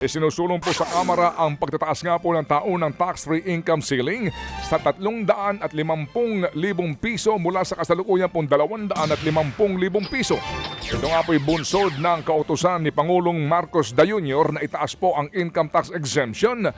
Isinusulong po sa Kamara ang pagtataas nga po ng taunang tax-free income ceiling sa 350,000 piso mula sa kasalukuyan pong 250,000 piso. Ito nga po'y bunsod ng kautusan ni Pangulong Marcos Jr. na itaas po ang income tax exemption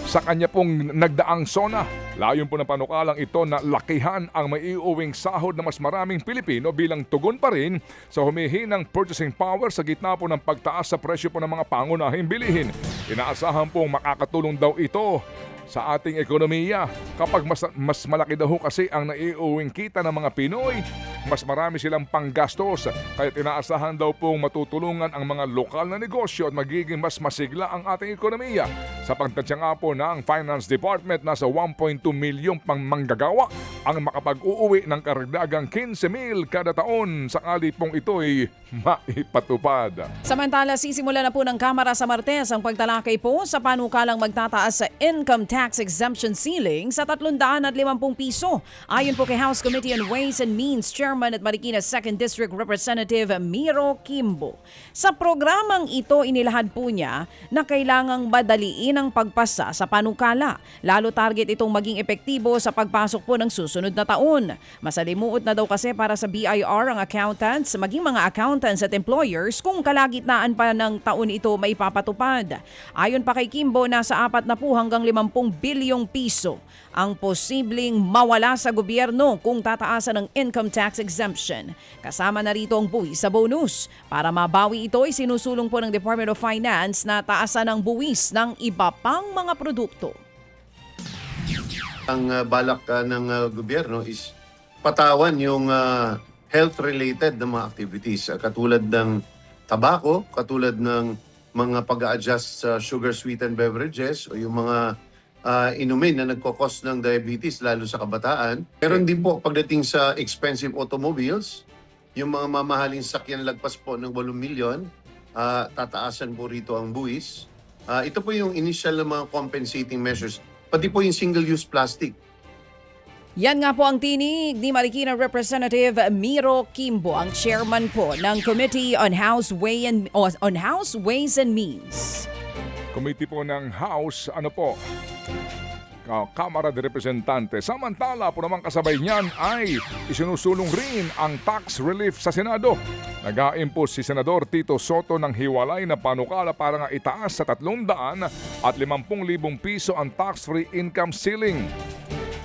sa kanya pong nagdaang SONA. Layon po ng panukalang ito na lakihan ang maiuwing sahod na mas maraming Pilipino bilang tugon pa rin sa humihinang purchasing power sa gitna po ng pagtaas sa presyo po ng mga pangunahing bilihin. Inaasahan pong makakatulong daw ito sa ating ekonomiya. Kapag mas malaki daw kasi ang naiuwing kita ng mga Pinoy, mas marami silang panggastos. Kaya inaasahan daw pong matutulungan ang mga lokal na negosyo at magiging mas masigla ang ating ekonomiya. Sa pagtansya nga po ng Finance Department, nasa 1.2 milyong pang manggagawa ang makapag-uuwi ng karagdagang 15,000 kada taon sakali pong ito'y maipatupad. Samantala, sisimula na po ng Kamara sa Martes ang pagtalakay po sa panukalang magtataas sa income tax exemption ceiling sa 350 piso. Ayon po kay House Committee on Ways and Means Chairman at Marikina 2nd District Representative Miro Kimbo. Sa programang ito, inilahad po niya na kailangang madaliin ang pagpasa sa panukala. Lalo target itong maging epektibo sa pagpasok po ng susunod na taon. Masalimuot na daw kasi para sa BIR ang accountants, maging mga accountants at employers kung kalagitnaan pa ng taon ito maipapatupad. Ayon pa kay Kimbo, nasa 40 hanggang 50 bilyong piso ang posibleng mawala sa gobyerno kung tataasan ng income tax exemption. Kasama na rito ang buwis sa bonus. Para mabawi ito, isinusulong po ng Department of Finance na taasan ng buwis ng iba pang mga produkto. Ang balak ng gobyerno is patawan yung health-related na mga activities katulad ng tabako, katulad ng mga pag-a-adjust sa sugar-sweetened beverages o yung mga inumin na nagkakos ng diabetes lalo sa kabataan. Meron din po pagdating sa expensive automobiles, yung mga mamahaling sakyan lagpas po ng 8 milyon, tataasan po rito ang buwis. Ito po yung initial na mga compensating measures, pati po yung single-use plastic. Yan nga po ang tinig ni Marikina Representative Miro Kimbo, ang chairman po ng Committee on House Ways and Means. Committee po ng House, Kamara de Representante. Samantala po naman kasabay niyan ay isinusulong rin ang tax relief sa Senado. Nag-a-impose si Senador Tito Soto ng hiwalay na panukala para nga itaas sa 350,000 piso ang tax-free income ceiling.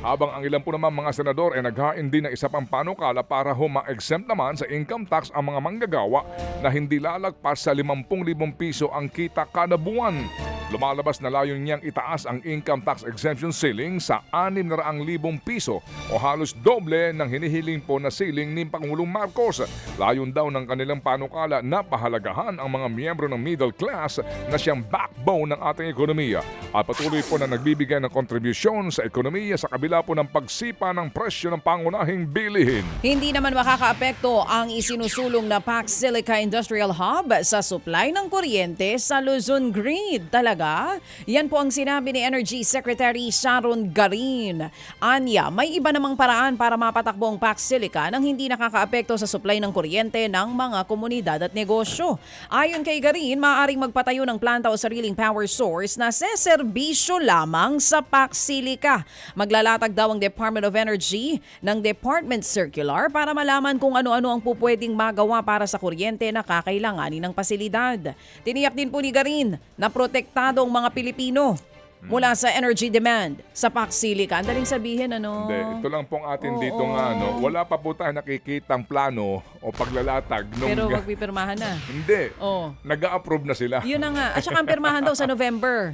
Habang ang ilan po naman mga senador ay naghain din ng isa pang panukala para ma-exempt naman sa income tax ang mga manggagawa na hindi lalagpas sa 50,000 piso ang kita kada buwan. Lumalabas na layon niyang itaas ang income tax exemption ceiling sa 600,000 piso o halos doble ng hinihiling po na ceiling ni Pangulong Marcos. Layon daw ng kanilang panukala na pahalagahan ang mga miyembro ng middle class na siyang backbone ng ating ekonomiya at patuloy po na nagbibigay ng kontribusyon sa ekonomiya sa kabila po ng pagsipa ng presyo ng pangunahing bilihin. Hindi naman makakaapekto ang isinusulong na Pax Silica Industrial Hub sa supply ng kuryente sa Luzon Grid. Talaga? Yan po ang sinabi ni Energy Secretary Sharon Garin. Anya, may iba namang paraan para mapatakbo ang Pax Silica nang hindi nakakaapekto sa supply ng kuryente ng mga komunidad at negosyo. Ayon kay Garin, maaaring magpatayo ng planta o sariling power source na seserbisyo lamang sa Pax Silica. Maglalatag daw ang Department of Energy ng Department Circular para malaman kung ano-ano ang pupwedeng magawa para sa kuryente na kakailanganin ng pasilidad. Tiniyak din po ni Garin na protektado ang mga Pilipino mula sa energy demand sa Pax Silica. Ang daling sabihin, Hindi, ito lang pong atin dito nga, wala pa po tayo nakikitang plano o paglalatag. Pero magpipirmahan na. Hindi. Nag-a-approve na sila. Yun na nga. At saka ang pirmahan daw sa November.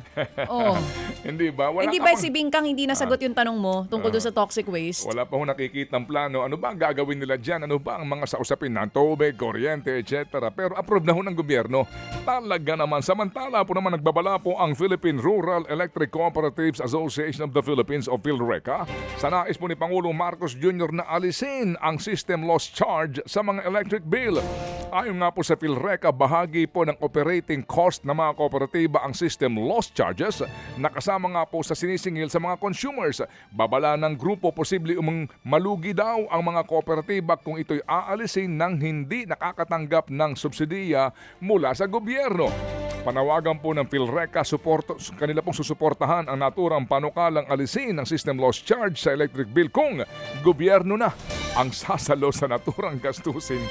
Hindi ba? Hindi ba si Bingkang hindi nasagot yung tanong mo tungkol doon sa toxic waste? Wala pa ho nakikitang plano. Ano ba ang gagawin nila dyan? Ano ba ang mga sausapin ng tubig, kuryente, etc. Pero approve na ho ng gobyerno. Talaga naman. Samantala po naman nagbabala po ang Philippine Rural Electric Cooperatives Association of the Philippines o PhilReca sa nais po ni Pangulong Marcos Jr. na alisin ang system loss charge sa mga electric bill. Ayon nga po sa PhilReca, bahagi po ng operating cost ng mga kooperatiba ang system loss charges na kasama nga po sa sinisingil sa mga consumers. Babala ng grupo, posible malugi daw ang mga kooperatiba kung ito'y aalisin ng hindi nakakatanggap ng subsidiya mula sa gobyerno. Panawagan po ng PhilReca, kanila pong susuportahan ang naturang panukalang alisin ng system loss charge sa electric bill kung gobyerno na ang sasalo sa naturang gastusin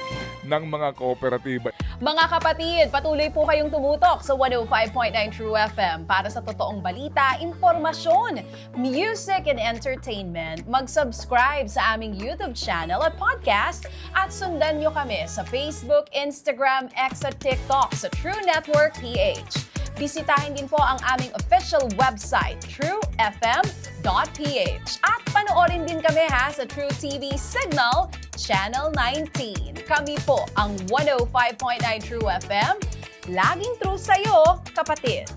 ng mga kooperatiba. Mga kapatid, patuloy po kayong tumutok sa 105.9 True FM para sa totoong balita, impormasyon, music and entertainment. Mag-subscribe sa aming YouTube channel at podcast at sundan nyo kami sa Facebook, Instagram, X at TikTok sa True Network PH. Bisitahin din po ang aming official website, truefm.ph. At panoorin din kami sa True TV Signal, Channel 19. Kami po ang 105.9 True FM. Laging true sa'yo, kapatid.